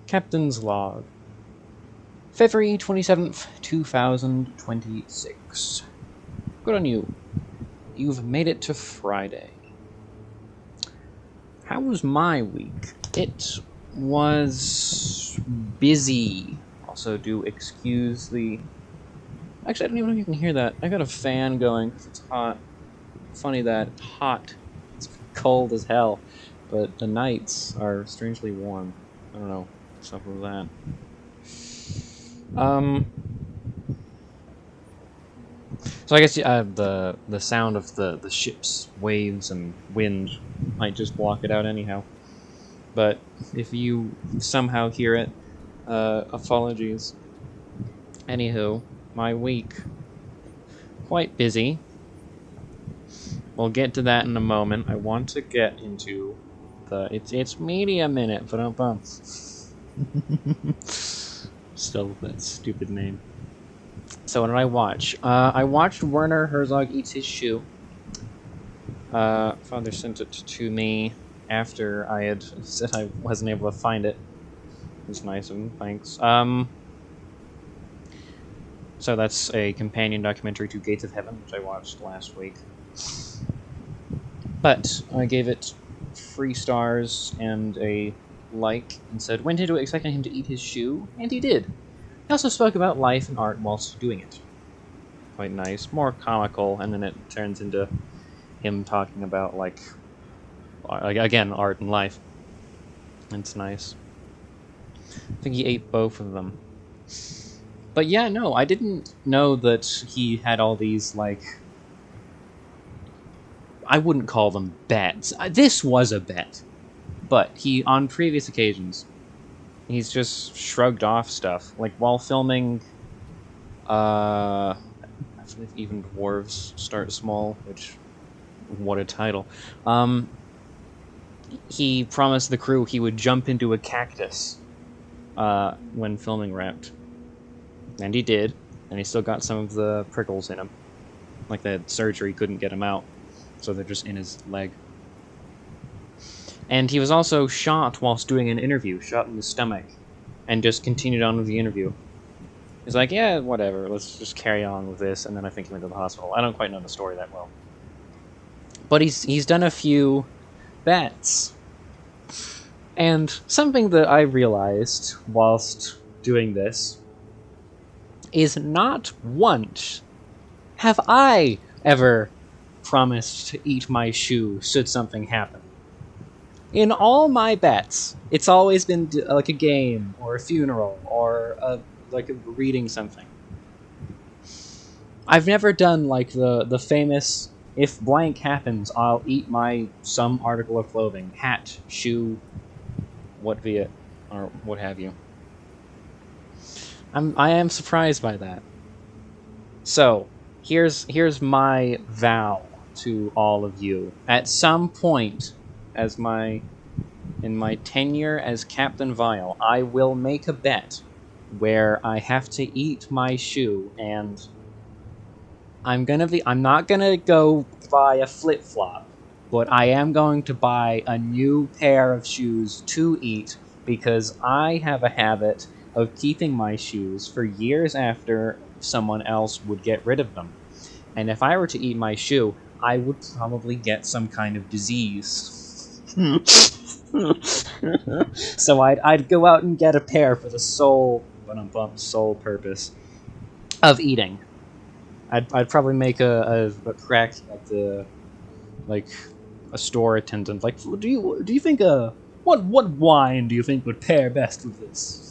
Captain's Log. February 27th, 2026. Good on you. You've made it to Friday. How was my week? It was busy. Also, do excuse the... Actually, I don't even know if you can hear that. I got a fan going because it's hot. Funny that it's hot. It's cold as hell. But the nights are strangely warm. I don't know. Something with that. So I guess the sound of the ship's waves and wind might just block it out anyhow. But if you somehow hear it, apologies. Anywho, my week, quite busy. We'll get to that in a moment. I want to get into the it's Media Minute, but still that stupid name. So what did I watch? I watched Werner Herzog Eats His Shoe. Father sent it to me after I had said I wasn't able to find it. It was nice of him, thanks. So that's a companion documentary to Gates of Heaven, which I watched last week. But I gave it 3 stars and a like, and said, when did you expect him to eat his shoe? And he did. He also spoke about life and art whilst doing it. Quite nice. More comical, and then it turns into him talking about, like again, art and life. And it's nice. I think he ate both of them. But yeah, no, I didn't know that he had all these, like... I wouldn't call them bets. This was a bet. But he, on previous occasions, he's just shrugged off stuff. Like, while filming, I believe Even Dwarves Start Small, which, what a title. He promised the crew he would jump into a cactus when filming wrapped. And he did, and he still got some of the prickles in him. Like that surgery couldn't get him out, so they're just in his leg. And he was also shot whilst doing an interview, shot in the stomach, and just continued on with the interview. He's like, yeah, whatever, let's just carry on with this, and then I think he went to the hospital. I don't quite know the story that well. But he's done a few bets. And something that I realized whilst doing this is not once have I ever promised to eat my shoe should something happen. In all my bets, it's always been like a game, or a funeral, or like reading something. I've never done like the famous, if blank happens, I'll eat my some article of clothing, hat, shoe, what be it, or what have you. I am surprised by that. So, here's my vow to all of you. At some point, in my tenure as Captain Vile, I will make a bet where I have to eat my shoe, and I'm not gonna go buy a flip-flop, but I am going to buy a new pair of shoes to eat, because I have a habit of keeping my shoes for years after someone else would get rid of them. And if I were to eat my shoe, I would probably get some kind of disease. So I'd go out and get a pair for the sole purpose of eating. I'd probably make a crack at the, like, a store attendant. Like, do you think what wine do you think would pair best with this?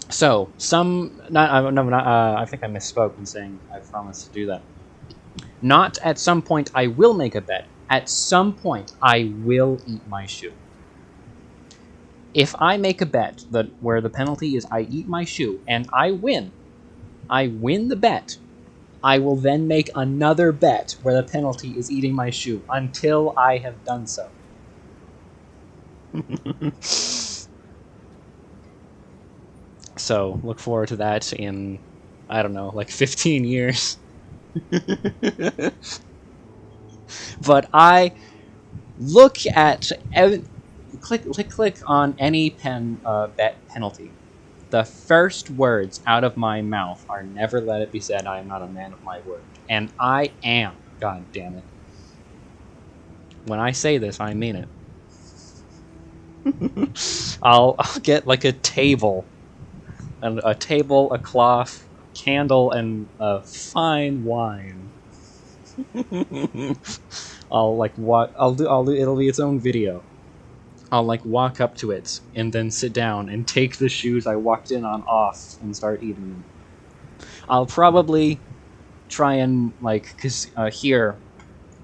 So, I think I misspoke in saying I promised to do that. Not at some point I will make a bet. At some point I will eat my shoe. If I make a bet that where the penalty is I eat my shoe and I win the bet, I will then make another bet where the penalty is eating my shoe until I have done so. So, look forward to that in, I don't know, like 15 years. But Look at click on any bet penalty. The first words out of my mouth are never let it be said I am not a man of my word, and I am. God damn it! When I say this, I mean it. I'll get like a table, a cloth, candle, and a fine wine. I'll like what I'll do. It'll be its own video. I'll like walk up to it and then sit down and take the shoes I walked in on off and start eating them. I'll probably try and like, cause here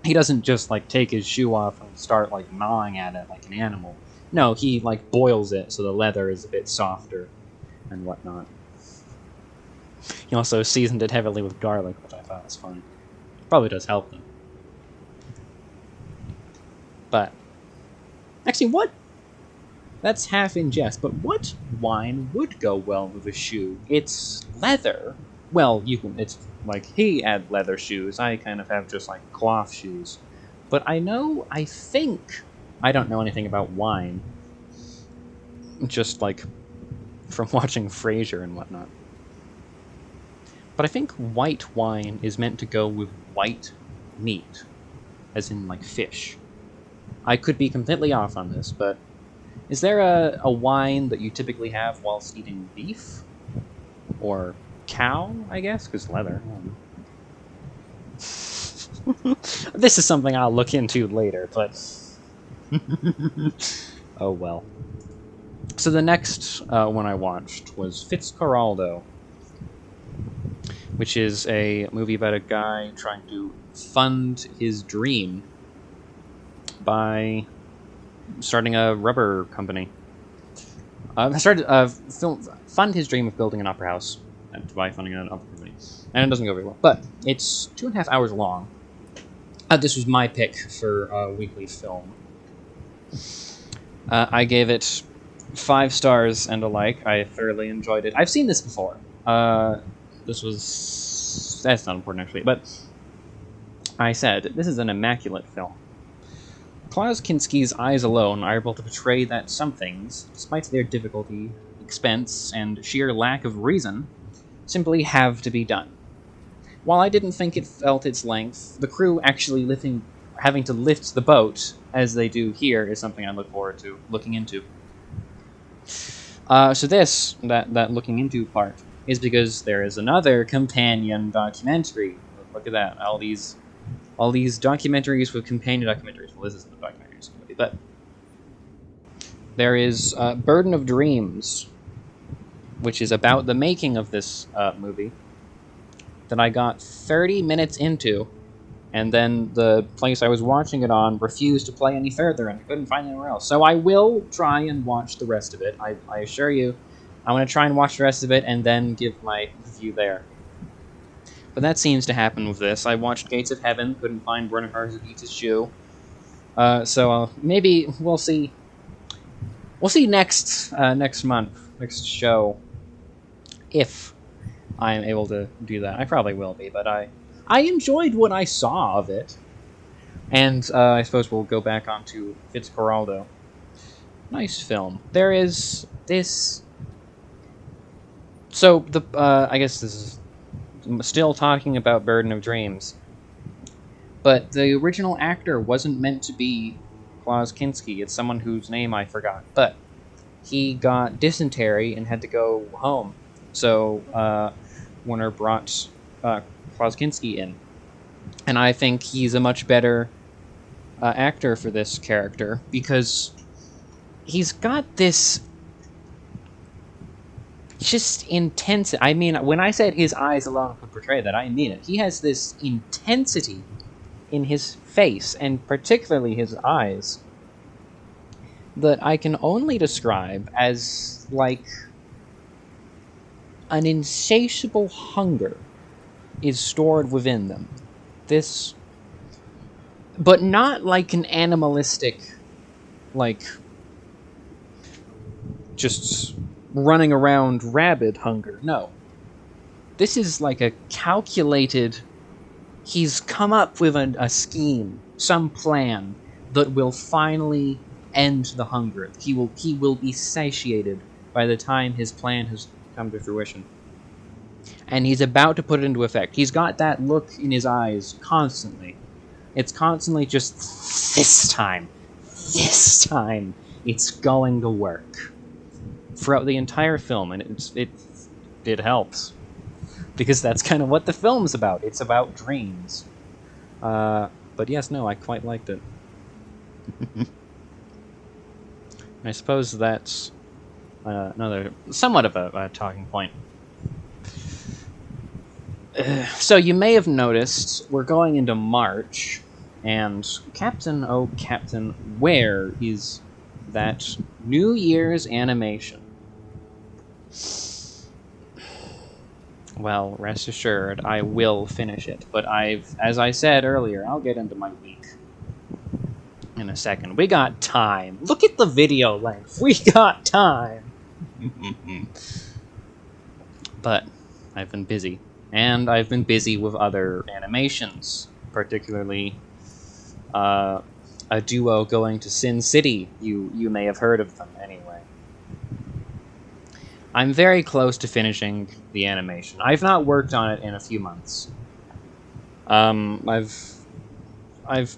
he doesn't just like take his shoe off and start like gnawing at it like an animal. No, he like boils it so the leather is a bit softer and whatnot. He also seasoned it heavily with garlic, which I thought was fun. Probably does help them. But actually, what? That's half in jest, but what wine would go well with a shoe? It's leather. Well, you can. It's like he had leather shoes. I kind of have just like cloth shoes. But I think I don't know anything about wine. Just like from watching Frasier and whatnot. But I think white wine is meant to go with white meat, as in like fish. I could be completely off on this, but is there a wine that you typically have whilst eating beef? Or cow, I guess? Because leather. This is something I'll look into later, but... oh well. So the next one I watched was Fitzcarraldo, which is a movie about a guy trying to fund his dream by starting a rubber company. Fund his dream of building an opera house by funding an opera company. And it doesn't go very well. But it's 2.5 hours long. This was my pick for a weekly film. I gave it 5 stars and a like. I thoroughly enjoyed it. I've seen this before. That's not important actually, but I said, this is an immaculate film. Klaus Kinski's eyes alone are able to portray that some things, despite their difficulty, expense, and sheer lack of reason, simply have to be done. While I didn't think it felt its length, the crew actually having to lift the boat, as they do here, is something I look forward to looking into. So that looking into part, is because there is another companion documentary. Look at that, all these documentaries with companion documentaries. Well, this isn't a documentary, it's a movie, but there is Burden of Dreams, which is about the making of this movie, that I got 30 minutes into, and then the place I was watching it on refused to play any further, and I couldn't find anywhere else. So I will try and watch the rest of it. I assure you, I'm going to try and watch the rest of it and then give my review there. But that seems to happen with this. I watched Gates of Heaven, couldn't find Werner Herzog's shoe. So maybe we'll see. We'll see next month, next show, if I am able to do that. I probably will be, but I enjoyed what I saw of it. And I suppose we'll go back onto Fitzcarraldo. Nice film. There is this... So, I guess this is still talking about Burden of Dreams. But the original actor wasn't meant to be Klaus Kinski. It's someone whose name I forgot. But he got dysentery and had to go home. So Warner brought Klaus Kinski in. And I think he's a much better actor for this character, because he's got this just intense... I mean, when I said his eyes alone could portray that, I mean it. He has this intensity in his face, and particularly his eyes, that I can only describe as, like, an insatiable hunger is stored within them. This... But not like an animalistic, like, just running around rabid hunger. No. This is like a calculated... He's come up with a scheme, some plan, that will finally end the hunger. He will be satiated by the time his plan has come to fruition. And he's about to put it into effect. He's got that look in his eyes constantly. It's constantly just, this time, it's going to work. Throughout the entire film, and it helps. Because that's kind of what the film's about. It's about dreams. But yes, no, I quite liked it. I suppose that's another, somewhat of a talking point. So you may have noticed we're going into March, and Captain, oh Captain, where is that New Year's animation? Well, rest assured, I will finish it. But as I said earlier, I'll get into my week in a second. We got time. Look at the video length. We got time. But I've been busy. And I've been busy with other animations. Particularly a duo going to Sin City. You may have heard of them anyway. I'm very close to finishing the animation. I've not worked on it in a few months. I've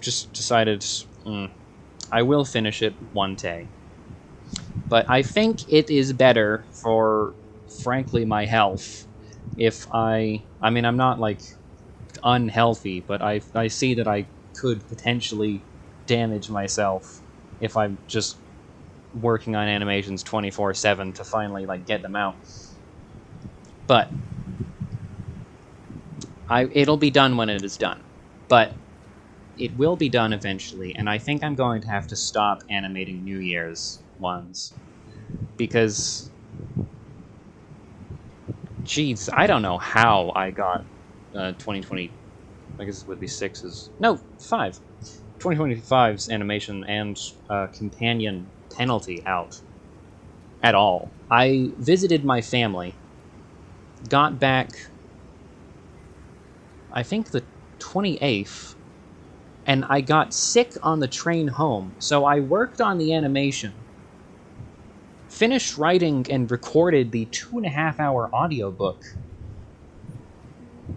just decided I will finish it one day. But I think it is better for, frankly, my health if I mean, I'm not, like, unhealthy, but I see that I could potentially damage myself if I'm just working on animations 24/7 to finally, like, get them out. But it'll be done when it is done. But it will be done eventually, and I think I'm going to have to stop animating New Year's ones. Because, jeez, I don't know how I got 2020, I guess it would be 6's, no, 5. 2025's animation and companion penalty out at all. I visited my family, got back, I think the 28th, and I got sick on the train home, so I worked on the animation, finished writing and recorded the 2.5-hour audiobook,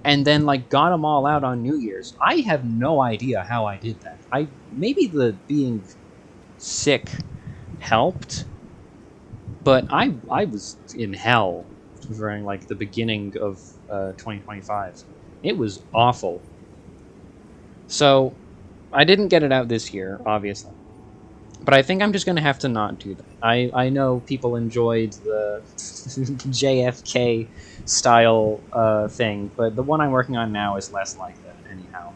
and then, like, got them all out on New Year's. I have no idea how I did that. Maybe the being sick helped, but I was in hell during, like, the beginning of 2025. It was awful. So, I didn't get it out this year, obviously. But I think I'm just going to have to not do that. I know people enjoyed the JFK style thing, but the one I'm working on now is less like that, anyhow.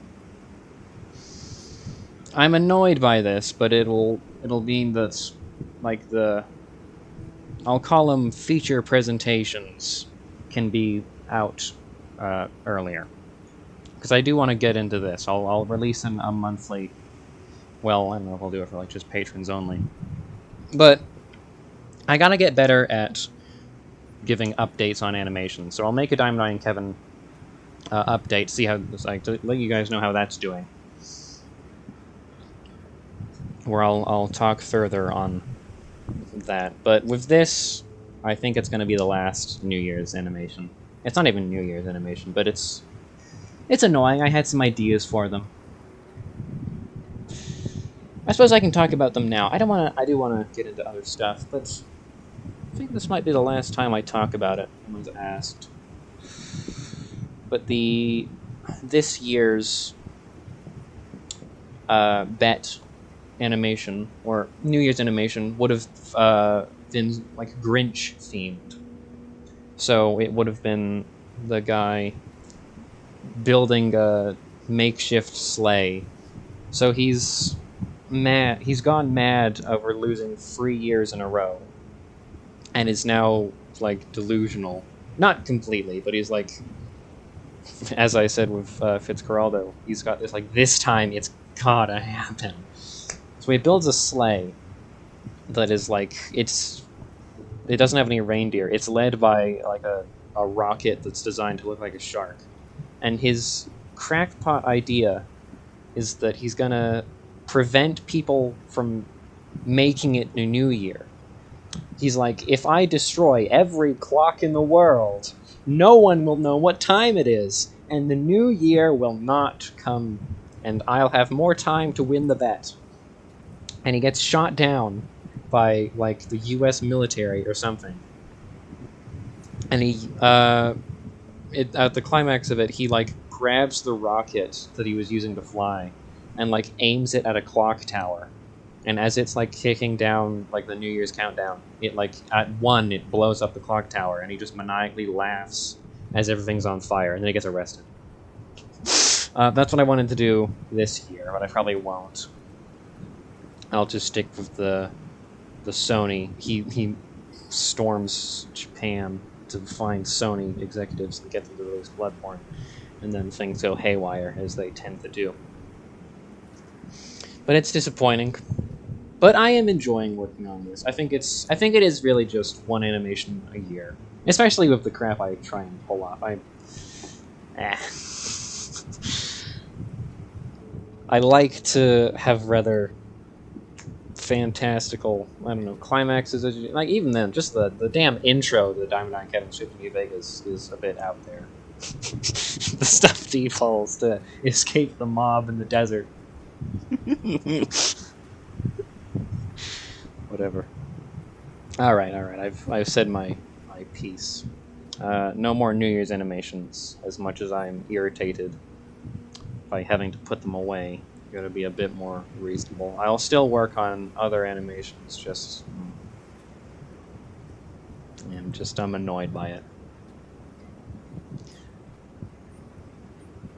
I'm annoyed by this, but it'll mean that, like, I'll call them feature presentations, can be out earlier. Because I do want to get into this. I'll release a monthly. Well, I don't know if I'll do it for, like, just patrons only. But I gotta get better at giving updates on animation. So I'll make a Diamond Eye and Kevin update, see how, like, to let you guys know how that's doing. Where I'll talk further on that. But with this, I think it's going to be the last New Year's animation. It's not even New Year's animation, but it's annoying. I had some ideas for them. I suppose I can talk about them now. I do want to get into other stuff, but I think this might be the last time I talk about it. I was asked. But this year's bet animation, or New Year's animation, would have been, like, Grinch themed. So it would have been the guy building a makeshift sleigh. So he's mad. He's gone mad over losing 3 years in a row, and is now, like, delusional. Not completely, but he's, like, as I said with Fitzcarraldo, he's got this, like, this time it's gotta happen. So he builds a sleigh that is, like, it doesn't have any reindeer. It's led by, like, a rocket that's designed to look like a shark. And his crackpot idea is that he's gonna prevent people from making it the New Year. He's like, if I destroy every clock in the world, no one will know what time it is, and the New Year will not come, and I'll have more time to win the bet. And he gets shot down by, like, the US military or something. And he, at the climax of it, he, like, grabs the rocket that he was using to fly and, like, aims it at a clock tower. And as it's, like, kicking down, like, the New Year's countdown, it, like, at 1, it blows up the clock tower, and he just maniacally laughs as everything's on fire, and then he gets arrested. That's what I wanted to do this year, but I probably won't. I'll just stick with the Sony. He storms Japan to find Sony executives and get them to release Bloodborne, and then things go haywire, as they tend to do. But it's disappointing. But I am enjoying working on this. I think it is really just one animation a year, especially with the crap I try and pull off. I like to have rather fantastical, I don't know, climaxes. Like, even then, just the damn intro to the Diamond Eye Kevin Super New Vegas is a bit out there. The stuff he pulls to escape the mob in the desert. Whatever. Alright, I've said my piece. No more New Year's animations, as much as I'm irritated by having to put them away. Gotta be a bit more reasonable. I'll still work on other animations, just... I'm annoyed by it.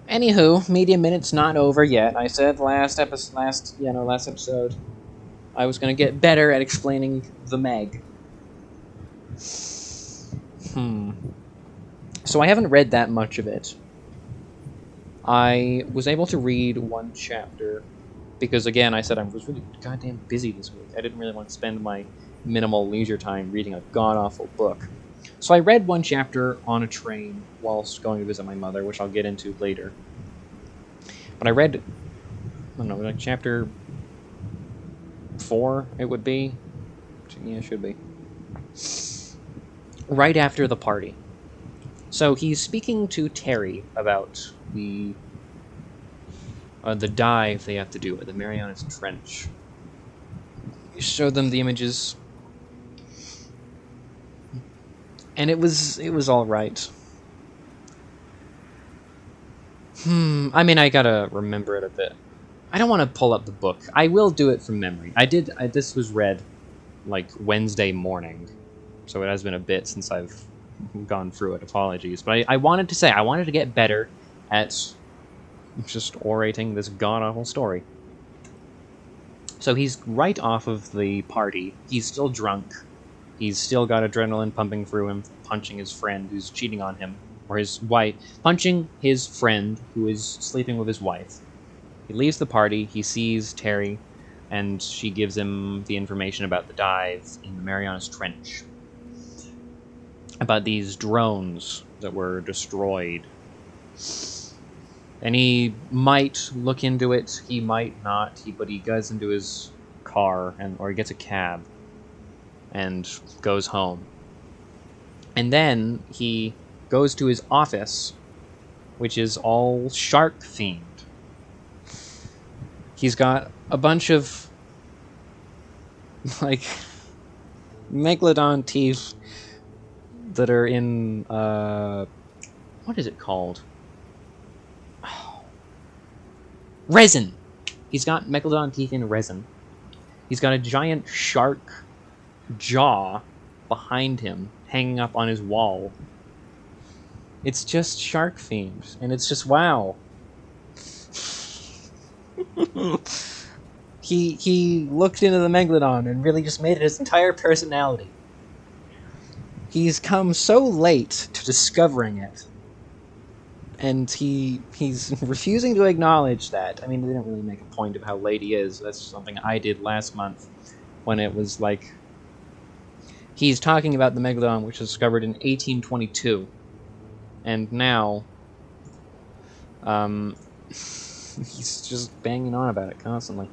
Anywho, Media Minute's not over yet. I said last episode I was gonna get better at explaining the Meg. So I haven't read that much of it. I was able to read one chapter because, again, I said I was really goddamn busy this week. I didn't really want to spend my minimal leisure time reading a god-awful book. So I read one chapter on a train whilst going to visit my mother, which I'll get into later. But I read, I don't know, like chapter 4, it would be? Yeah, it should be. Right after the party. So he's speaking to Terry about the dive they have to do at the Marianas Trench. He showed them the images, and it was all right. I mean, I gotta remember it a bit. I don't want to pull up the book. I will do it from memory. This was read like Wednesday morning, so it has been a bit since I've gone through it. Apologies, but I wanted to get better at just orating this god-awful story. So he's right off of the party. He's still drunk. He's still got adrenaline pumping through him, punching his friend who's cheating on him, or his wife, punching his friend who is sleeping with his wife. He leaves the party, he sees Terry, and she gives him the information about the dive in the Marianas Trench. About these drones that were destroyed. And he might look into it, he might not, but he goes into his car, or he gets a cab, and goes home. And then he goes to his office, which is all shark-themed. He's got a bunch of, like, megalodon teeth that are in, what is it called? Resin! He's got megalodon teeth in resin. He's got a giant shark jaw behind him, hanging up on his wall. It's just shark themed, and it's just wow. He looked into the megalodon and really just made it his entire personality. He's come so late to discovering it, and he's refusing to acknowledge that. I mean, they didn't really make a point of how late he is. That's something I did last month, when it was like, he's talking about the megalodon, which was discovered in 1822, and now, he's just banging on about it constantly.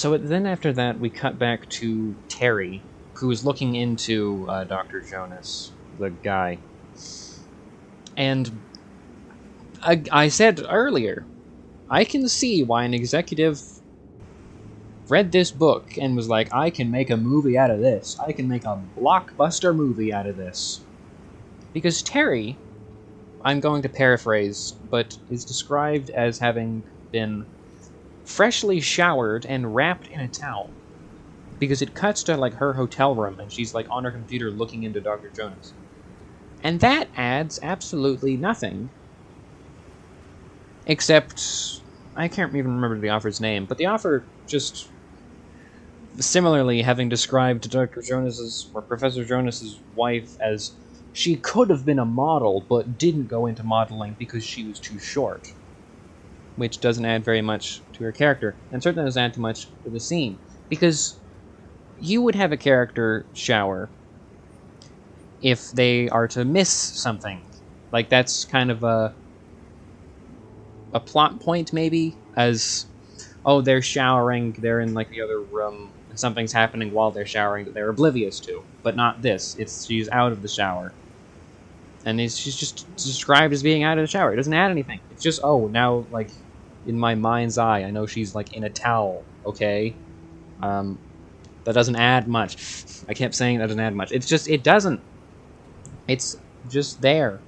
So then after that, we cut back to Terry, who is looking into Dr. Jonas, the guy. And I said earlier, I can see why an executive read this book and was like, I can make a movie out of this. I can make a blockbuster movie out of this. Because Terry, I'm going to paraphrase, but is described as having been freshly showered and wrapped in a towel. Because it cuts to, like, her hotel room, and she's, like, on her computer looking into Dr. Jonas. And that adds absolutely nothing. Except, I can't even remember the author's name, but the author just, similarly, having described Dr. Jonas's, or Professor Jonas's wife as, she could have been a model, but didn't go into modeling because she was too short. Which doesn't add very much to her character, and certainly doesn't add too much to the scene. Because you would have a character shower if they are to miss something. Like, that's kind of a plot point, maybe, as, oh, they're showering, they're in, like, the other room, and something's happening while they're showering that they're oblivious to. But not this. She's out of the shower. And she's just described as being out of the shower. It doesn't add anything. It's just, oh, now, like, in my mind's eye, I know she's, like, in a towel, okay? That doesn't add much. I kept saying that doesn't add much. It's just, it doesn't. It's just there.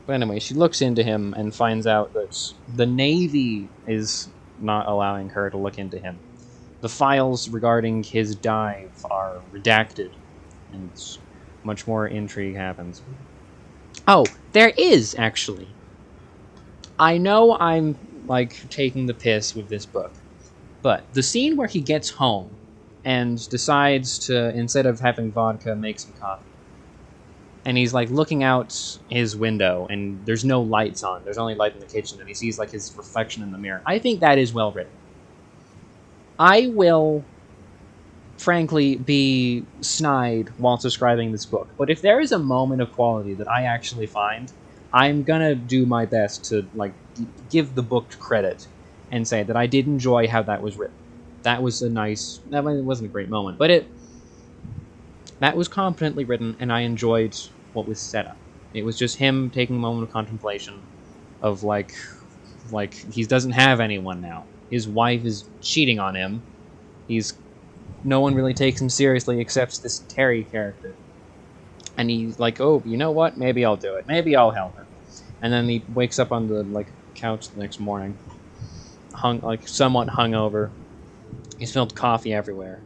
But anyway, she looks into him and finds out that the Navy is not allowing her to look into him. The files regarding his dive are redacted, and much more intrigue happens. Oh, there is, actually. I know I'm, like, taking the piss with this book, but the scene where he gets home and decides to, instead of having vodka, make some coffee. And he's, like, looking out his window, and there's no lights on. There's only light in the kitchen, and he sees, like, his reflection in the mirror. I think that is well written. I will, frankly, be snide while describing this book. But if there is a moment of quality that I actually find, I'm gonna do my best to, like, give the book credit and say that I did enjoy how that was written. That was a nice... That wasn't a great moment, but that was competently written, and I enjoyed what was set up. It was just him taking a moment of contemplation of, like, he doesn't have anyone now. His wife is cheating on him. No one really takes him seriously except this Terry character. And he's like, oh, you know what? Maybe I'll do it. Maybe I'll help her. And then he wakes up on the, like, couch the next morning, somewhat hungover. He spilled coffee everywhere.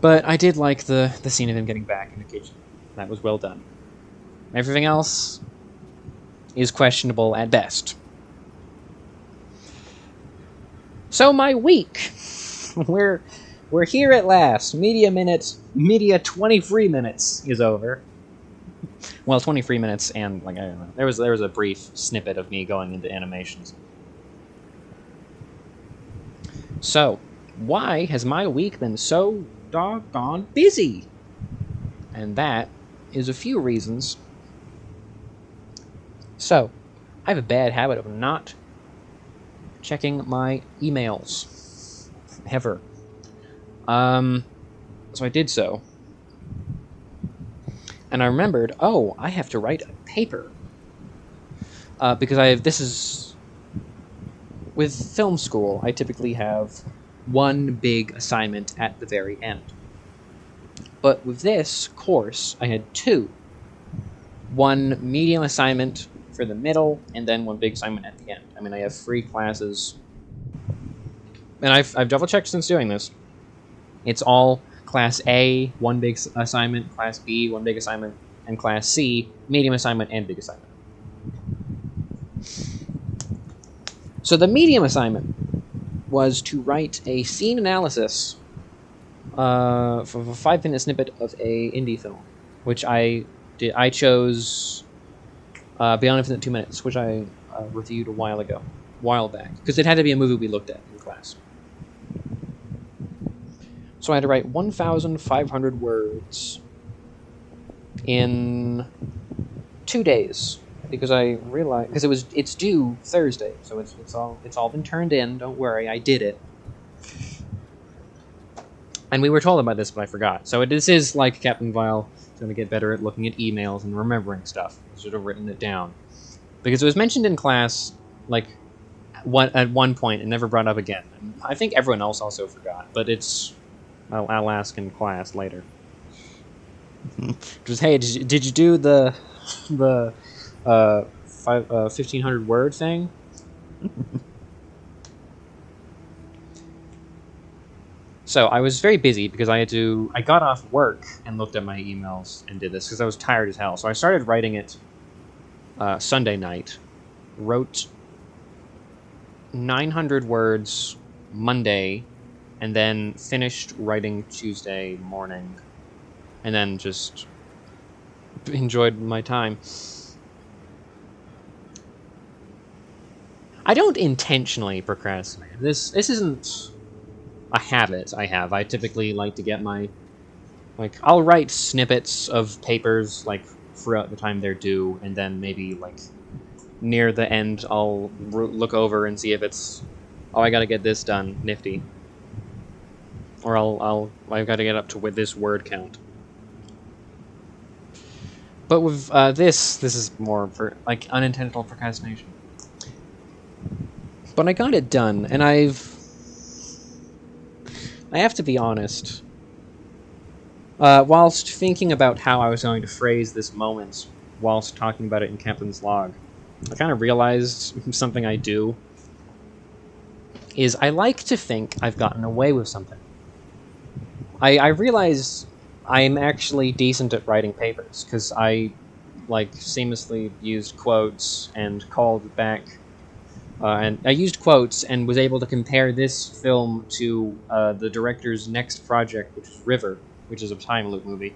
But I did like the scene of him getting back in the kitchen. That was well done. Everything else is questionable at best. So my week. We're here at last. Media 23 minutes is over. Well, 23 minutes and, like, I don't know. There was a brief snippet of me going into animations. So, why has my week been so doggone busy? And that is a few reasons. So, I have a bad habit of not checking my emails. Ever. So I did so. And I remembered, oh, I have to write a paper. Because this is... With film school, I typically have one big assignment at the very end. But with this course, I had two. One medium assignment for the middle, and then one big assignment at the end. I mean, I have 3 classes. And I've double-checked since doing this. It's all Class A, one big assignment, Class B, one big assignment, and Class C, medium assignment and big assignment. So the medium assignment was to write a scene analysis for a 5-minute snippet of a indie film, which I did. I chose Beyond Infinite 2 Minutes, which I reviewed a while back, because it had to be a movie we looked at in class. So I had to write 1,500 words in 2 days. because I realized because it's due Thursday, so it's all been turned in. Don't worry, I did it. And we were told about this, but I forgot. So this is like Captain Vile going to get better at looking at emails and remembering stuff. I should have written it down because it was mentioned in class like at one point and never brought up again. And I think everyone else also forgot, but I'll ask in class later. Just hey, did you do the 1,500 word thing? So I was very busy because I got off work and looked at my emails and did this because I was tired as hell. So I started writing it Sunday night, wrote 900 words Monday, and then finished writing Tuesday morning, and then just enjoyed my time. I don't intentionally procrastinate. This isn't a habit I have. I typically like to get I'll write snippets of papers, throughout the time they're due, and then maybe, near the end, I'll look over and see if it's, I gotta get this done, nifty. Or I've gotta get up to with this word count. But with this is more for, unintentional procrastination. But I got it done, and I have to be honest. Whilst thinking about how I was going to phrase this moment whilst talking about it in Captain's Log, I kind of realized something I do is I like to think I've gotten away with something. I realize I'm actually decent at writing papers, because I, seamlessly used quotes and called back. And I used quotes and was able to compare this film to the director's next project, which is River, which is a time loop movie.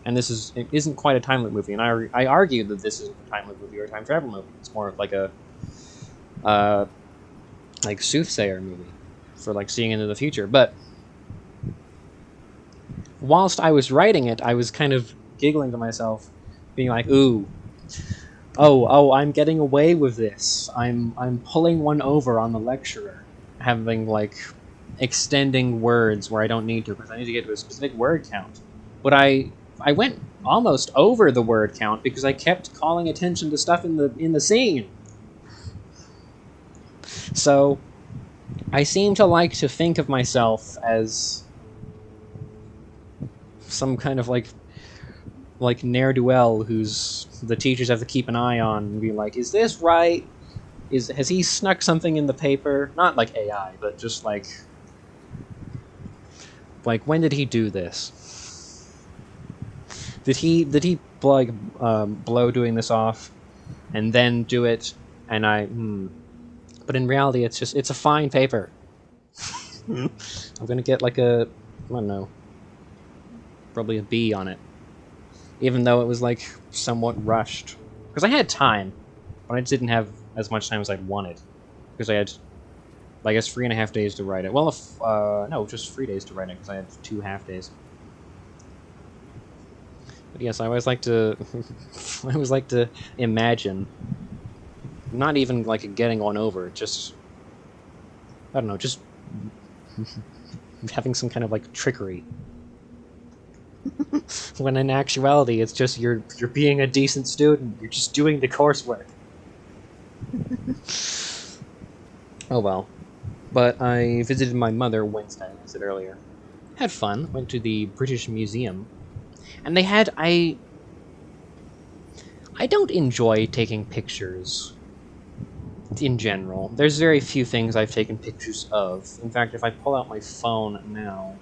And it isn't quite a time loop movie, and I argue that this isn't a time loop movie or a time travel movie. It's more of a soothsayer movie for seeing into the future. But whilst I was writing it, I was kind of giggling to myself, being like, "Ooh, oh, I'm getting away with this. I'm pulling one over on the lecturer, having extending words where I don't need to because I need to get to a specific word count." But I went almost over the word count because I kept calling attention to stuff in the scene. So I seem to like to think of myself as some kind of ne'er-do-well who's the teachers have to keep an eye on and be like, is this right? Has he snuck something in the paper? Not like AI, but just when did he do this? Did he blow doing this off and then do it? And but in reality, it's a fine paper. I'm gonna get I don't know, probably a B on it, even though it was somewhat rushed because I had time, but I just didn't have as much time as I'd wanted because I had, I guess, 3.5 days to write it. Well, no, just 3 days to write it because I had 2 half days. But yes, I always like to imagine, not even getting one over, just, I don't know, just having some kind of trickery. When in actuality, it's just you're being a decent student. You're just doing the coursework. Oh well. But I visited my mother Wednesday, I said earlier. Had fun. Went to the British Museum. And they had... I don't enjoy taking pictures in general. There's very few things I've taken pictures of. In fact, if I pull out my phone now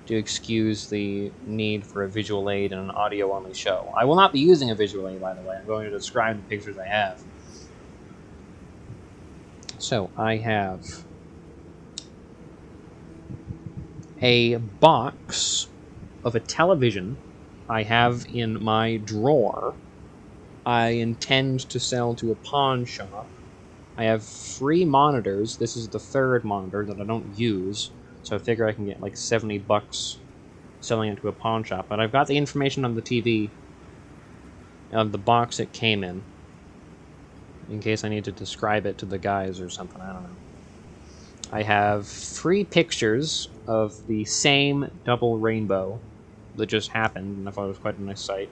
to excuse the need for a visual aid in an audio-only show. I will not be using a visual aid, by the way. I'm going to describe the pictures I have. So, I have a box of a television I have in my drawer. I intend to sell to a pawn shop. I have 3 monitors. This is the 3rd monitor that I don't use, so I figure I can get $70 selling it to a pawn shop. But I've got the information on the TV of the box it came in. in case I need to describe it to the guys or something. I don't know. I have 3 pictures of the same double rainbow that just happened, and I thought it was quite a nice sight.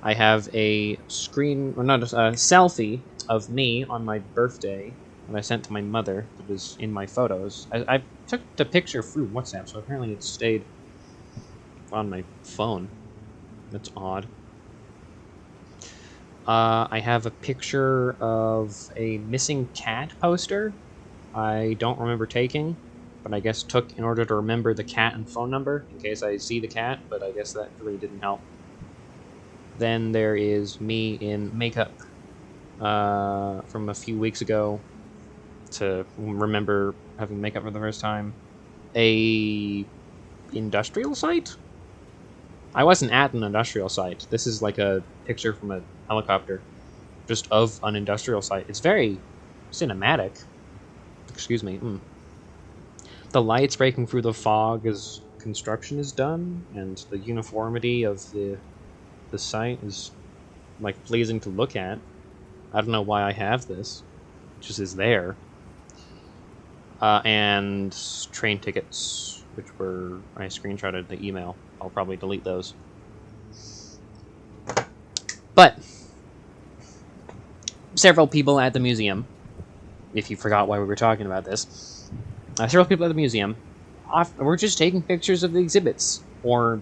I have a selfie of me on my birthday that I sent to my mother that was in my photos. I took the picture through WhatsApp, so apparently it stayed on my phone. That's odd. I have a picture of a missing cat poster I don't remember taking, but I guess took in order to remember the cat and phone number in case I see the cat, but I guess that really didn't help. Then there is me in makeup from a few weeks ago to remember having makeup for the first time. A industrial site? I wasn't at an industrial site. This is like a picture from a helicopter, just of an industrial site. It's very cinematic. Excuse me. The lights breaking through the fog as construction is done, and the uniformity of the site is like pleasing to look at. I don't know why I have this. It just is there. And train tickets, which were I screenshotted the email. I'll probably delete those. But several people at the museum, if you forgot why we were talking about this, several people at the museum were just taking pictures of the exhibits, or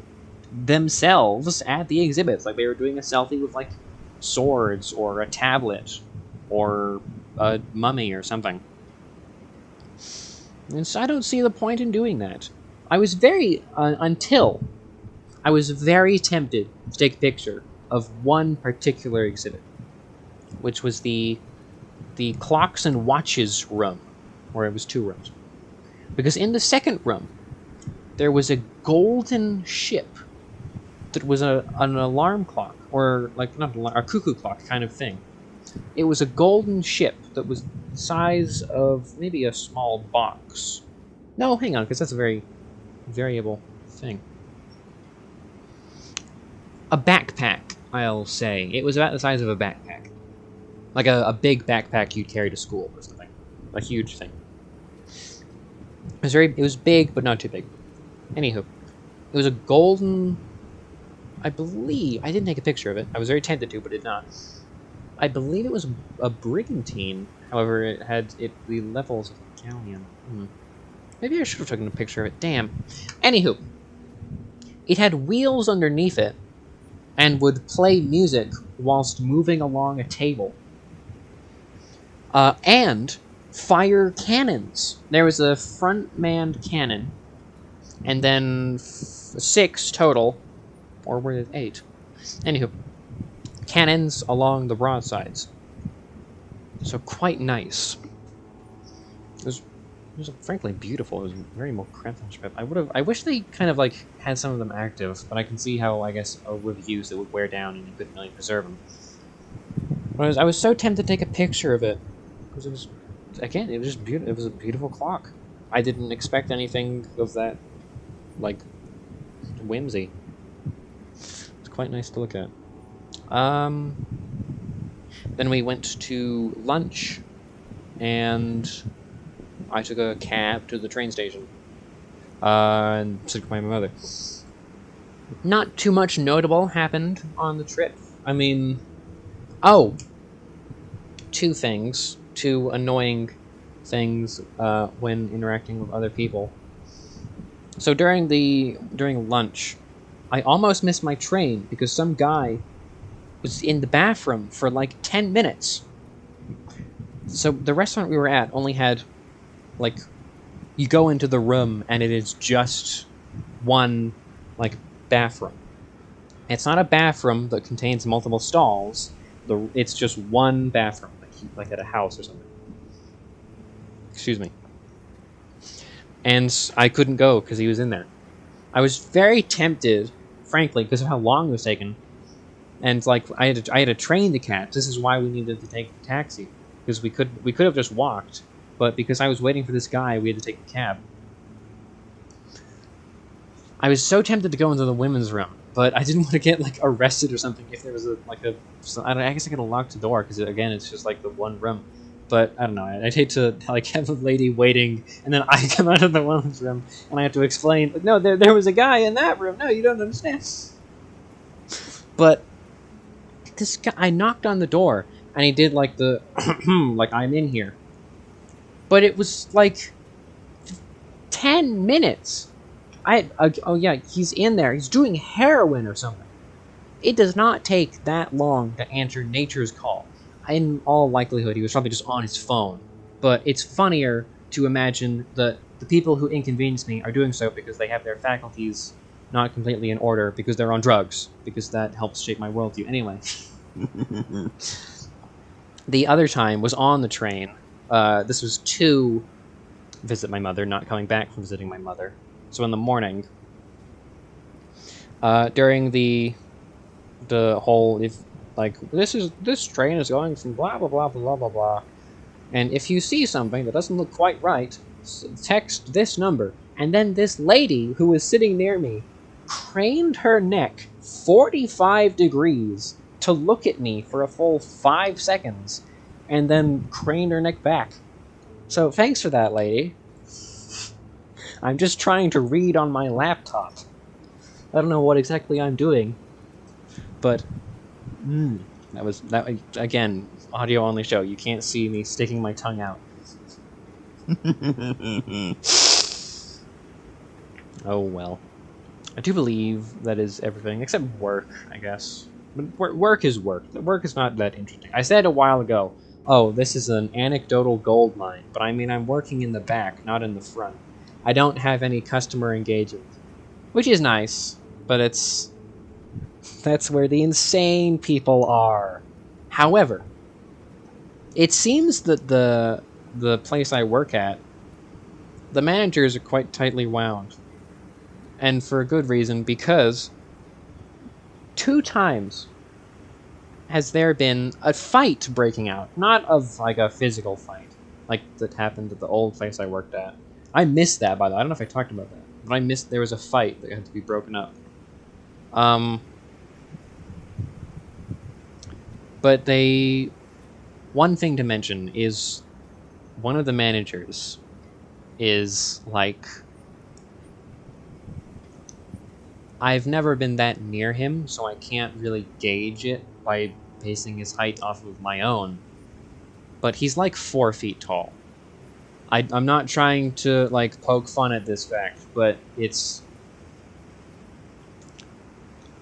themselves at the exhibits. Like, they were doing a selfie with, like, swords, or a tablet, or a mummy, or something. And so I don't see the point in doing that. I was until I was very tempted to take a picture of one particular exhibit, which was the clocks and watches room, or it was 2 rooms. Because in the second room, there was a golden ship that was an alarm clock, or like not a cuckoo clock kind of thing. It was a golden ship that was the size of maybe a small box. No, hang on, because that's a very variable thing. A backpack, I'll say. It was about the size of a backpack. Like a big backpack you'd carry to school or something. A huge thing. It was big, but not too big. Anywho, it was a golden... I believe... I didn't take a picture of it. I was very tempted to, but did not. I believe it was a brigantine. However, it had the levels of a galleon. Maybe I should have taken a picture of it. Damn. Anywho, it had wheels underneath it and would play music whilst moving along a table. And fire cannons. There was a front-manned cannon, and then 6 total, or were it 8? Anywho, cannons along the broadsides. So quite nice. It was frankly beautiful. It was very more craftsmanship. I wish they kind of like had some of them active, but I can see how, I guess, with use it would wear down and you couldn't really preserve them. But I was so tempted to take a picture of it because it was, again, it was just beautiful. It was a beautiful clock. I didn't expect anything of that, like, whimsy. It's quite nice to look at. Then we went to lunch, and I took a cab to the train station, and took my mother. Not too much notable happened on the trip. I mean, 2 things. 2 annoying things when interacting with other people. So during lunch, I almost missed my train because some guy was in the bathroom for like 10 minutes. So the restaurant we were at only had, like, you go into the room and it is just one, like, bathroom. It's not a bathroom that contains multiple stalls. It's just one bathroom, like at a house or something. Excuse me. And I couldn't go because he was in there. I was very tempted, frankly, because of how long it was taking. And like I had a train to catch. This is why we needed to take the taxi, because we could have just walked, but because I was waiting for this guy, we had to take a cab. I was so tempted to go into the women's room, but I didn't want to get like arrested or something if there was I guess I could have locked the door because again it's just like the one room. But I don't know. I'd hate to like have a lady waiting, and then I come out of the women's room, and I have to explain. Like, no, there was a guy in that room. No, you don't understand. But this guy, I knocked on the door, and he did like the like I'm in here. But it was like 10 minutes. Oh yeah, he's in there. He's doing heroin or something. It does not take that long to answer nature's call. In all likelihood, he was probably just on his phone. But it's funnier to imagine that the people who inconvenience me are doing so because they have their faculties not completely in order because they're on drugs. Because that helps shape my worldview. Anyway. The other time was on the train. This was to visit my mother, not coming back from visiting my mother. So in the morning, during the whole... Like, this train is going from blah, blah, blah, blah, blah, blah. And if you see something that doesn't look quite right, text this number. And then this lady who was sitting near me craned her neck 45 degrees to look at me for a full 5 seconds, and then craned her neck back. So thanks for that, lady. I'm just trying to read on my laptop. I don't know what exactly I'm doing, but... that again, audio only show. You can't see me sticking my tongue out. Oh well. I do believe that is everything except work, I guess. But work is work. Work is not that interesting. I said a while ago, oh, this is an anecdotal gold mine, but I mean I'm working in the back, not in the front. I don't have any customer engagement, which is nice, but that's where the insane people are. However, it seems that the place I work at, the managers are quite tightly wound. And for a good reason, because 2 times has there been a fight breaking out. Not of like a physical fight, like that happened at the old place I worked at. I missed that, by the way. I don't know if I talked about that. But I missed there was a fight that had to be broken up. But one thing to mention is one of the managers is like... I've never been that near him, so I can't really gauge it by basing his height off of my own. But he's like 4 feet tall. I'm not trying to like poke fun at this fact, but it's...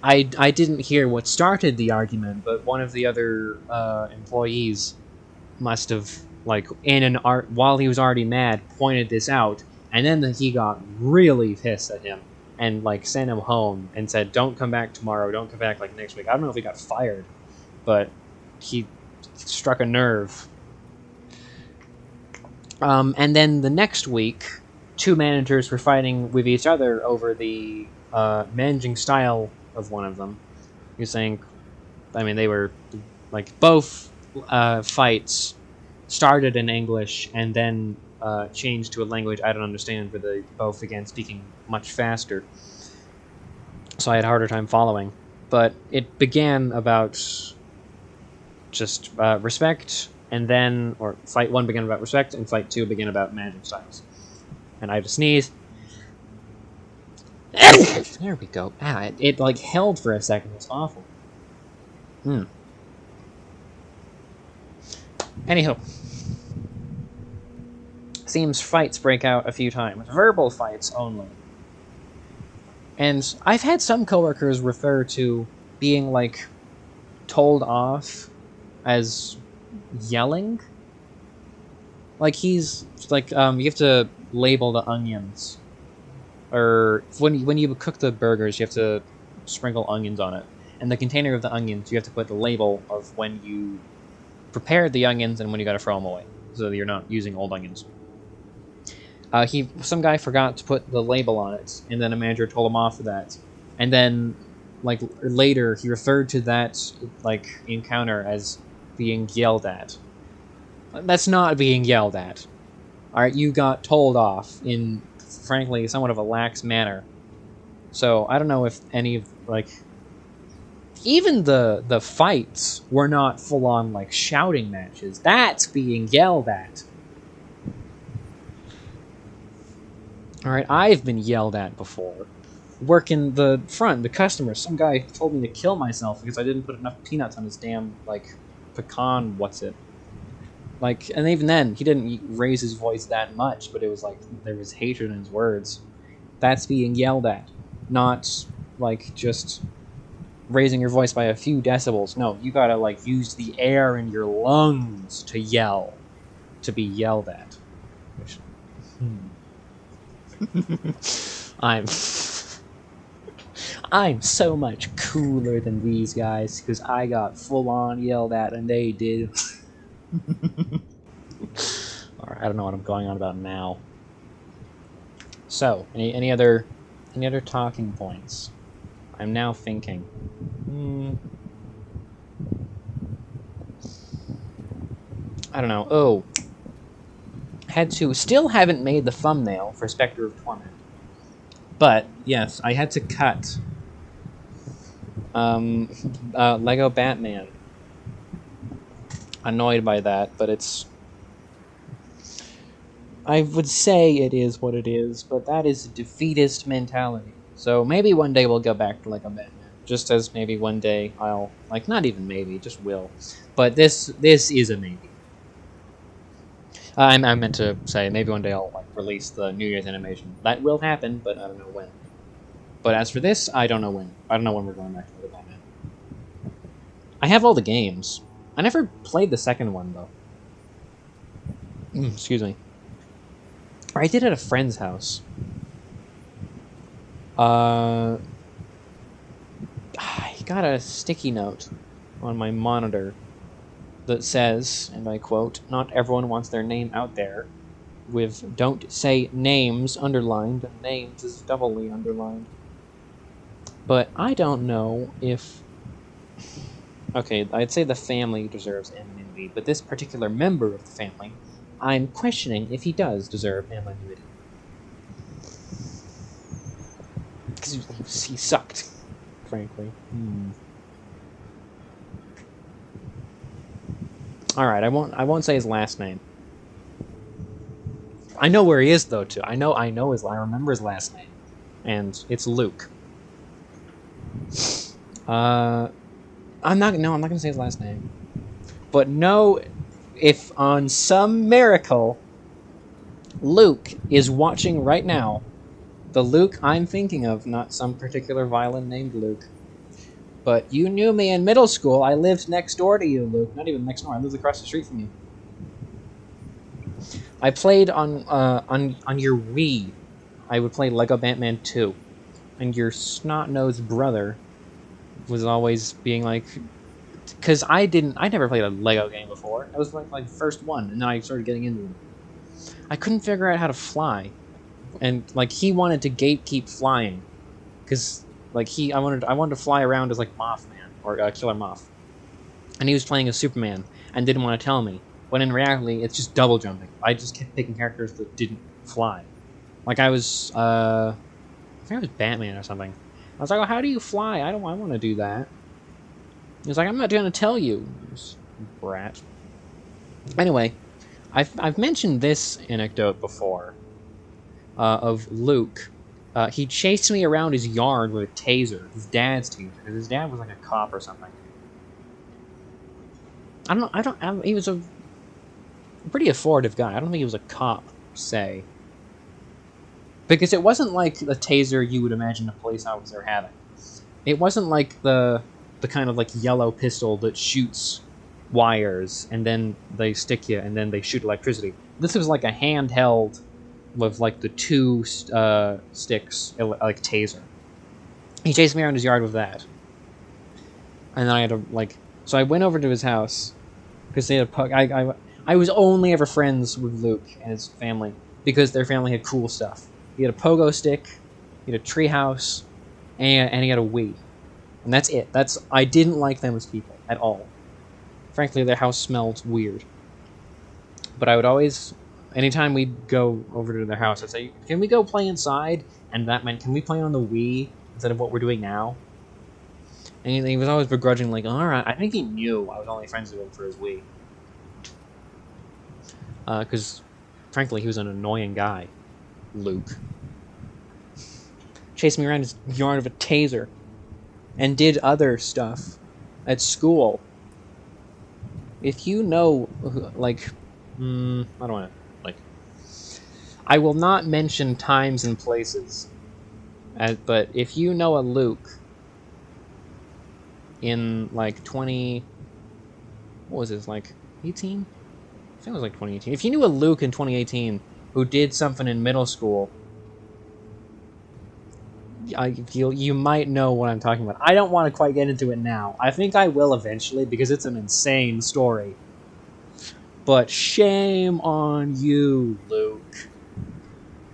I didn't hear what started the argument, but one of the other employees must have, like, while he was already mad, pointed this out, and then he got really pissed at him, and, like, sent him home, and said, don't come back tomorrow, don't come back, like, next week. I don't know if he got fired, but he struck a nerve. And then the next week, 2 managers were fighting with each other over the managing style of one of them. He was saying, I mean, they were, like, both fights started in English and then changed to a language I don't understand, but they both began speaking much faster. So I had a harder time following. But it began about just respect, and then, or fight 1 began about respect, and fight 2 began about managing styles. And I had to sneeze. There we go. Ah, it like held for a second. It's awful. Anywho. Seems fights break out a few times. Verbal fights only. And I've had some coworkers refer to being, like, told off as yelling. Like, he's, like, you have to label the onions. Or when you cook the burgers, you have to sprinkle onions on it. And the container of the onions, you have to put the label of when you prepared the onions and when you gotta throw them away, so that you're not using old onions. Some guy forgot to put the label on it, and then a manager told him off for that. And then, like, later, he referred to that, like, encounter as being yelled at. That's not being yelled at. Alright, you got told off in, frankly, somewhat of a lax manner. So, I don't know if any of, like, Even the fights were not full on like shouting matches. That's being yelled at. All right, I've been yelled at before. Working the front, the customers. Some guy told me to kill myself because I didn't put enough peanuts on his damn like pecan. What's it? Like, and even then, he didn't raise his voice that much, but it was like there was hatred in his words. That's being yelled at, not like just raising your voice by a few decibels. No, you gotta like use the air in your lungs to yell, to be yelled at. I'm so much cooler than these guys because I got full on yelled at and they did. Alright, I don't know what I'm going on about now. So, any other talking points? I'm now thinking. I don't know. Oh, still haven't made the thumbnail for Spectre of Torment. But yes, I had to cut Lego Batman. Annoyed by that, but it's... I would say it is what it is, but that is a defeatist mentality. So maybe one day we'll go back to Lego Batman. Just as maybe one day I'll... Like, not even maybe, just will. But this is a maybe. I meant to say maybe one day I'll like release the New Year's animation. That will happen, but I don't know when. But as for this, I don't know when. I don't know when we're going back to Lego Batman. I have all the games. I never played the second one, though. Excuse me. Or I did at a friend's house. I got a sticky note on my monitor that says, and I quote, "Not everyone wants their name out there," with "don't say names" underlined, and names is doubly underlined. But I don't know if... Okay, I'd say the family deserves anonymity, but this particular member of the family, I'm questioning if he does deserve anonymity. Because he sucked, frankly. Alright, I won't say his last name. I know where he is, though, too. I remember his last name. And it's Luke. I'm not gonna say his last name. But no, if on some miracle Luke is watching right now, the Luke I'm thinking of, not some particular violin named Luke. But you knew me in middle school. I lived next door to you, Luke. Not even next door. I lived across the street from you. I played on your Wii. I would play Lego Batman 2, and your snot-nosed brother was always being like, because I never played a Lego game before. It was like the first one, and then I started getting into them. I couldn't figure out how to fly, and like he wanted to gatekeep flying, because like I wanted to fly around as like Mothman or Killer Moth, and he was playing as Superman and didn't want to tell me. When in reality, it's just double jumping. I just kept picking characters that didn't fly. Like I was, I think it was Batman or something. I was like, "Oh, how do you fly? I want to do that." He was like, "I'm not going to tell you, brat." Anyway, I've mentioned this anecdote before of Luke. He chased me around his yard with a taser, his dad's taser, because his dad was like a cop or something. He was a pretty authoritative guy. I don't think he was a cop, say. Because it wasn't like the taser you would imagine a police officer having. It wasn't like the kind of like yellow pistol that shoots wires and then they stick you and then they shoot electricity. This was like a handheld with like the two sticks, like taser. He chased me around his yard with that. And then I had to like... So I went over to his house because they had I was only ever friends with Luke and his family because their family had cool stuff. He had a pogo stick, he had a treehouse, and he had a Wii. And that's it. I didn't like them as people at all. Frankly, their house smelled weird. But I would always, anytime we'd go over to their house, I'd say, "Can we go play inside?" And that meant, "Can we play on the Wii instead of what we're doing now?" And he was always begrudging, like, alright, I think he knew I was only friends with him for his Wii. Because, frankly, he was an annoying guy. Luke. Chased me around his yard with a taser. And did other stuff at school. If you know, like, I don't want to, like, I will not mention times and places, but if you know a Luke in, like, what was this, like, 18? I think it was like 2018. If you knew a Luke in 2018 who did something in middle school, you might know what I'm talking about. I don't want to quite get into it now. I think I will eventually, because it's an insane story. But shame on you, Luke.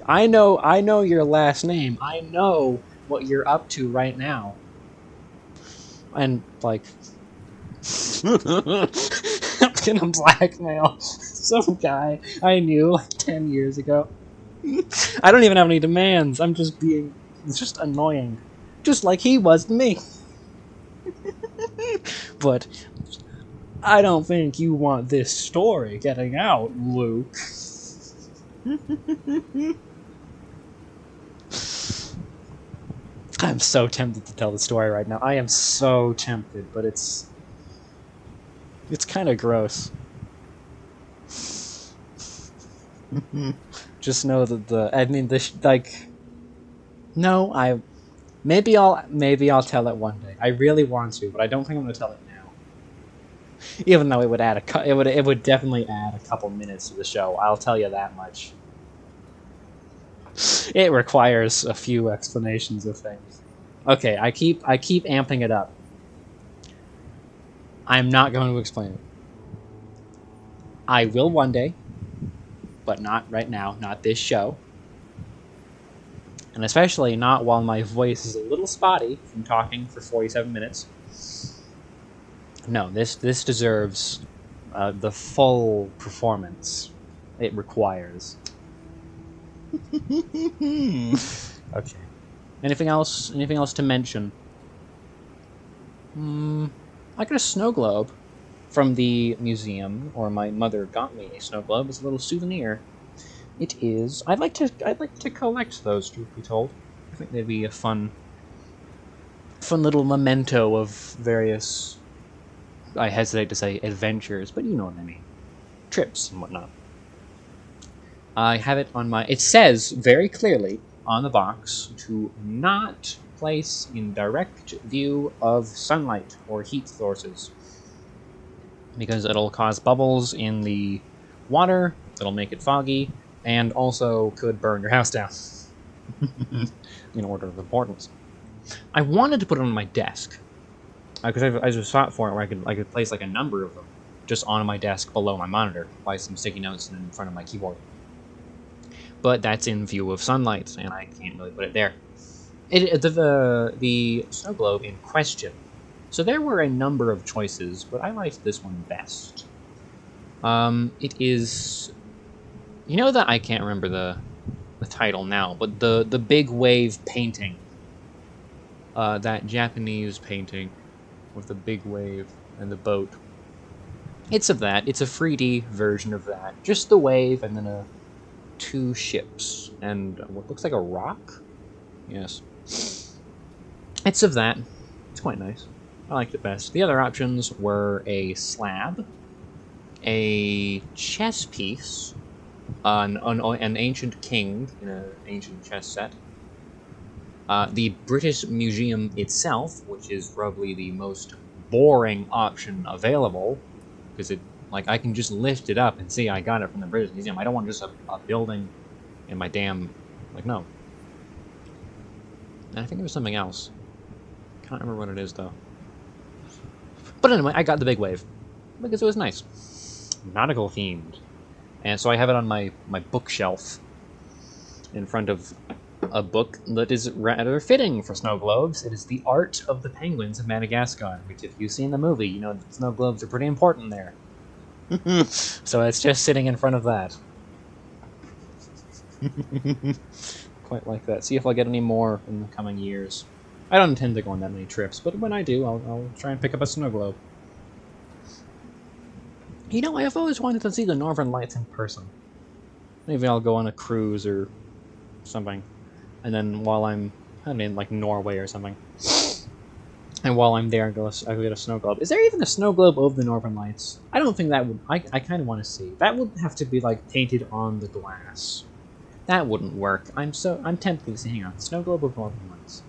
I know your last name. I know what you're up to right now. And, like... I'm gonna blackmail some guy I knew like 10 years ago. I don't even have any demands. I'm just being... It's just annoying. Just like he was to me. But I don't think you want this story getting out, Luke. I'm so tempted to tell the story right now. I am so tempted, but it's kind of gross. Just know that no, maybe I'll tell it one day. I really want to, but I don't think I'm gonna tell it now. Even though it would add it would definitely add a couple minutes to the show. I'll tell you that much. It requires a few explanations of things. Okay, I keep amping it up. I'm not going to explain it. I will one day, but not right now, not this show. And especially not while my voice is a little spotty from talking for 47 minutes. No, this deserves the full performance it requires. Okay. Anything else? Anything else to mention? I got a snow globe from the museum, or my mother got me a snow globe as a little souvenir. It is. I'd like to collect those, truth be told. I think they'd be a fun little memento of various, I hesitate to say adventures, but you know what I mean. Trips and whatnot. I have it on my... It says very clearly on the box to not place in direct view of sunlight or heat sources, because it'll cause bubbles in the water, it'll make it foggy, and also could burn your house down. In order of importance. I wanted to put it on my desk, because I just sought for it where I could place like a number of them just on my desk below my monitor, by some sticky notes in front of my keyboard. But that's in view of sunlight, and I can't really put it there. The snow globe in question. So there were a number of choices, but I liked this one best. It is... You know that I can't remember the title now, but the big wave painting. That Japanese painting with the big wave and the boat. It's of that. It's a 3D version of that. Just the wave and then two ships and what looks like a rock. Yes. It's of that. It's quite nice. I liked it best. The other options were a slab, a chess piece, an ancient king in an ancient chess set, the British Museum itself, which is probably the most boring option available, because I can just lift it up and see I got it from the British Museum. I don't want just a building in my damn... no. And I think there was something else. Can't remember what it is, though. But anyway, I got the big wave, because it was nice. Nautical themed. And so I have it on my bookshelf in front of a book that is rather fitting for snow globes. It is The Art of the Penguins of Madagascar, which if you've seen the movie, you know that snow globes are pretty important there. So it's just sitting in front of that. Quite like that. See if I'll get any more in the coming years. I don't intend to go on that many trips, but when I do, I'll try and pick up a snow globe. You know, I've always wanted to see the Northern Lights in person. Maybe I'll go on a cruise or something, and then while I'm in like Norway or something, and while I'm there, I'll get a snow globe. Is there even a snow globe of the Northern Lights? I don't think that would. I kind of want to see. That would have to be like painted on the glass. That wouldn't work. I'm tempted to see. Hang on, snow globe of Northern Lights.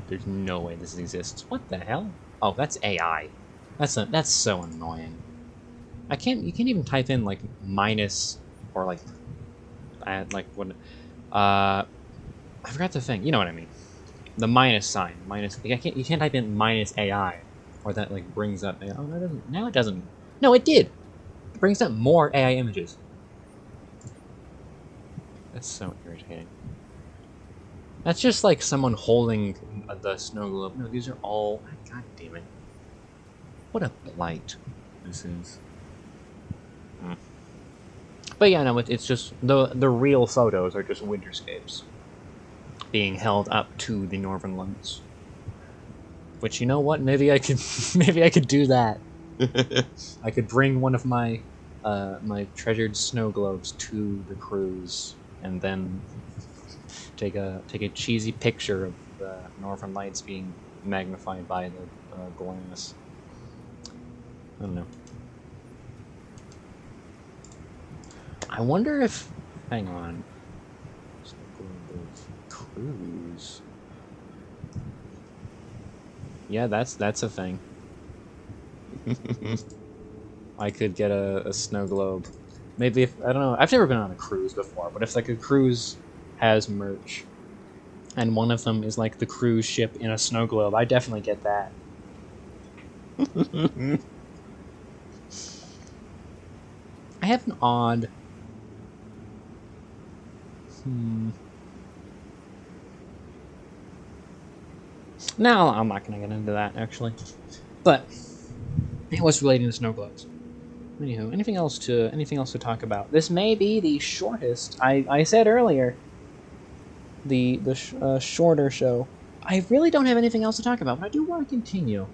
There's no way this exists. What the hell? Oh, that's AI. That's so annoying. You can't even type in like minus or like add like what I forgot the thing. You know what I mean. The minus sign. Minus you can't type in minus AI or that like brings up AI. Oh, no, it doesn't. Now it doesn't. No, it did. It brings up more AI images. That's so irritating. That's just like someone holding the snow globe. No, these are all. God damn it! What a blight this is. But yeah, no, it's just the real photos are just winterscapes being held up to the Northern Lights. Which, you know what? Maybe I could do that. I could bring one of my my treasured snow globes to the cruise and then take a cheesy picture of the Northern Lights being magnified by the glass. I don't know. I wonder if... Hang on. Cruise. Yeah, that's a thing. I could get a snow globe. Maybe if... I don't know. I've never been on a cruise before, but if like a cruise has merch and one of them is like the cruise ship in a snow globe, I definitely get that. I have an odd... No, I'm not going to get into that, actually. But it was relating to snow globes. Anywho, anything else to talk about? This may be the shortest. I said earlier, the shorter show. I really don't have anything else to talk about, but I do want to continue.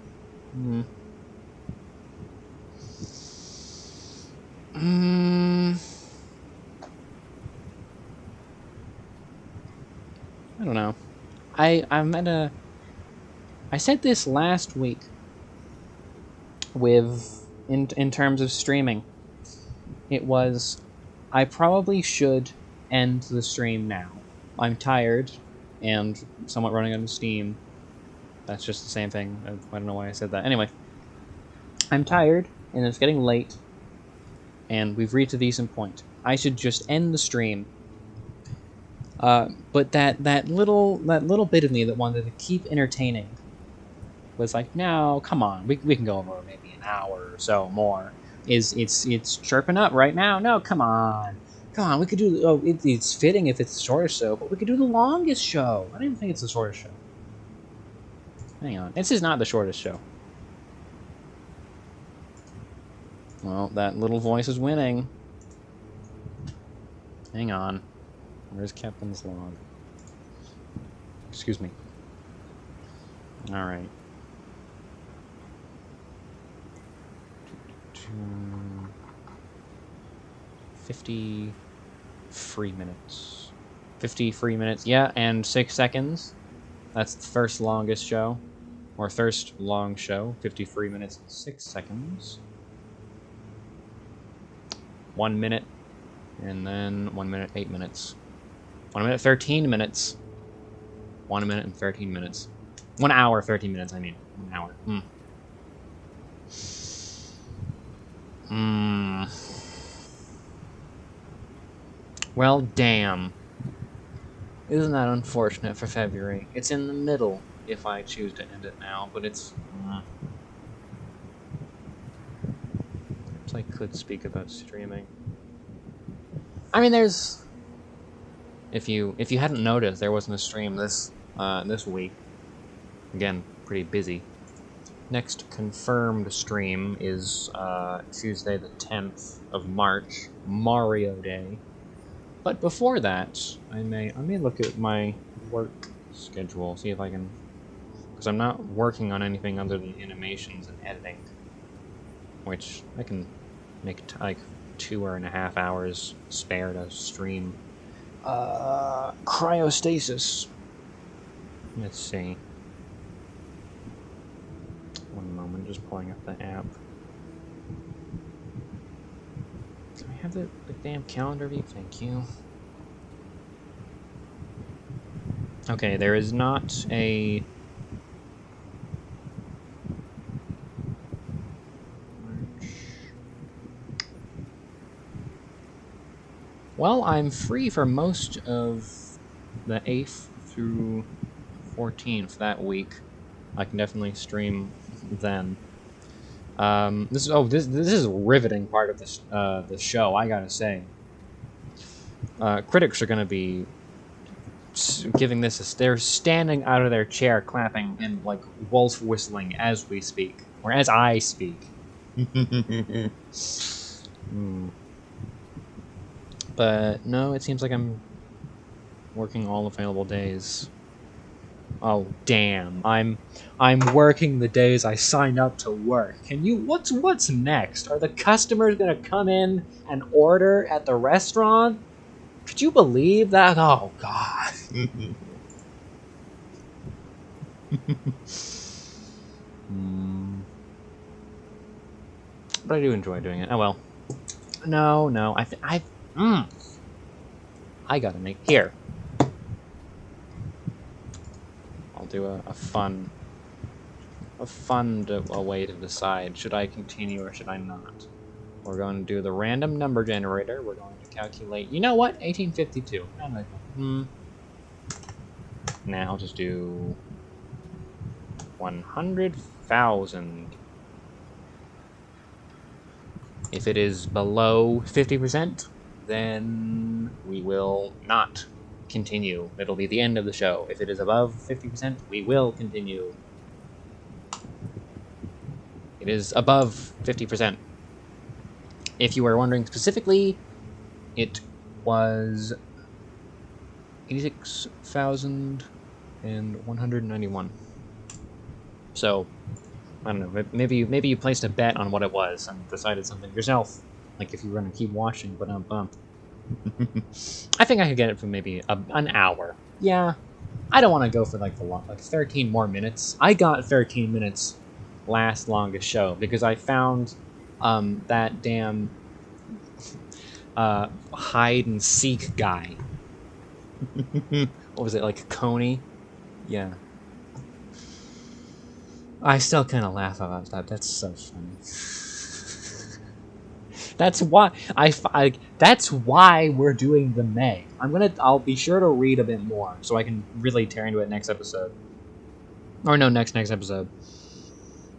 I don't know. I said this last week with in terms of streaming. It was I probably should end the stream now. I'm tired and somewhat running out of steam. That's just the same thing. I don't know why I said that. Anyway, I'm tired and it's getting late and we've reached a decent point. I should just end the stream. But that little bit of me that wanted to keep entertaining was like, no, come on, we can go over maybe an hour or so more. It's chirping up right now. No, come on, we could do. Oh, it's fitting if it's the shortest show, but we could do the longest show. I don't even think it's the shortest show. Hang on, this is not the shortest show. Well, that little voice is winning. Hang on. Where's Captain's log? Excuse me. Alright. 50 free minutes. 50 free minutes, yeah, and 6 seconds. That's the first longest show. Or first long show. 53 minutes and 6 seconds. 1 minute. And then 1 minute, 8 minutes. 1 minute, 13 minutes. 1 minute and 13 minutes. 1 hour, 13 minutes, I mean. 1 hour. Well, damn. Isn't that unfortunate for February? It's in the middle, if I choose to end it now, but it's... Perhaps I could speak about streaming. I mean, there's... If you hadn't noticed, there wasn't a stream this week. Again, pretty busy. next confirmed stream is Tuesday the 10th of March, Mario Day. But before that, I may look at my work schedule, see if I can, because I'm not working on anything other than animations and editing, which I can make like 2.5 hours spare to stream. Cryostasis. Let's see. One moment, just pulling up the app. Can I have the damn calendar view? Thank you. Okay, there is not a... Well, I'm free for most of the 8th through 14th that week. I can definitely stream then. This is a riveting part of this the show, I gotta say. Critics are gonna be giving this they're standing out of their chair clapping and like wolf whistling as we speak, or as I speak. But no, it seems like I'm working all available days. Oh damn! I'm working the days I signed up to work. Can you? What's next? Are the customers gonna come in and order at the restaurant? Could you believe that? Oh god. But I do enjoy doing it. Oh well. No. I gotta make here. I'll do a fun way to decide, should I continue or should I not? We're going to do the random number generator. We're going to calculate, you know what, 1852. Nah, I'll just do 100,000. If it is below 50%, then we will not continue. It'll be the end of the show. If it is above 50%, we will continue. It is above 50%. If you were wondering specifically, it was 86,191. So, I don't know, maybe you placed a bet on what it was and decided something yourself. Like if you were going to keep watching, but I think I could get it for maybe an hour. Yeah, I don't want to go for like 13 more minutes. I got 13 minutes last longest show because I found that damn hide and seek guy. What was it, like Coney? Yeah. I still kind of laugh about that. That's so funny. That's why that's why we're doing the Meg. I'll be sure to read a bit more so I can really tear into it next episode. Or no, next episode.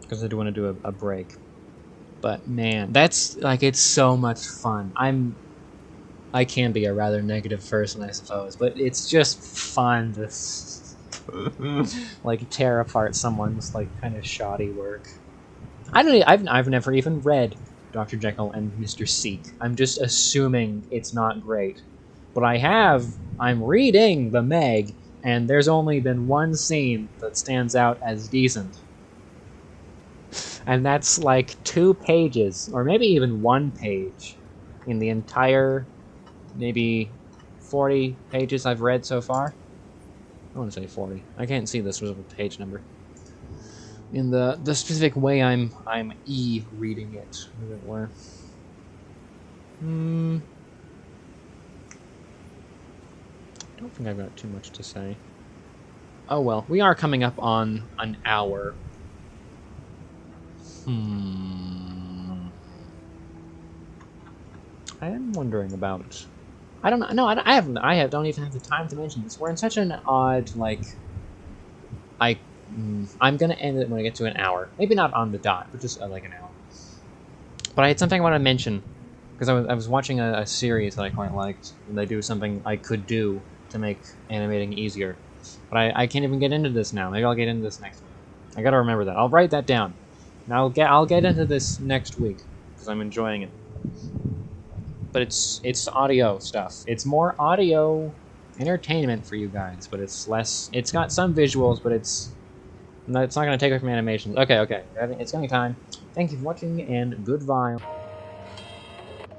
Because I do want to do a break. But man, that's like, it's so much fun. I can be a rather negative person, I suppose, but it's just fun to like tear apart someone's like kind of shoddy work. I've never even read Dr. Jekyll and Mr. Seek. I'm just assuming it's not great. But I'm reading the Meg, and there's only been one scene that stands out as decent. And that's like 2 pages, or maybe even 1 page, in the entire, maybe 40 pages I've read so far. I want to say 40. I can't see this with a page number. In the specific way I'm reading it, as it were. I don't think I've got too much to say. Oh well, we are coming up on an hour. I am wondering about... I don't know. No, I don't even have the time to mention this. We're in such an odd, like... I'm gonna end it when I get to an hour. Maybe not on the dot, but just like an hour. But I had something I want to mention. Because I was watching a series that I quite liked. And they do something I could do to make animating easier. But I can't even get into this now. Maybe I'll get into this next week. I gotta remember that. I'll write that down. And I'll get into this next week because I'm enjoying it. But it's audio stuff. It's more audio entertainment for you guys, but it's less. It's got some visuals, but it's not going to take away from animations. Okay, okay. It's gonna be time. Thank you for watching, and goodbye.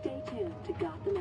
Stay tuned to Gotham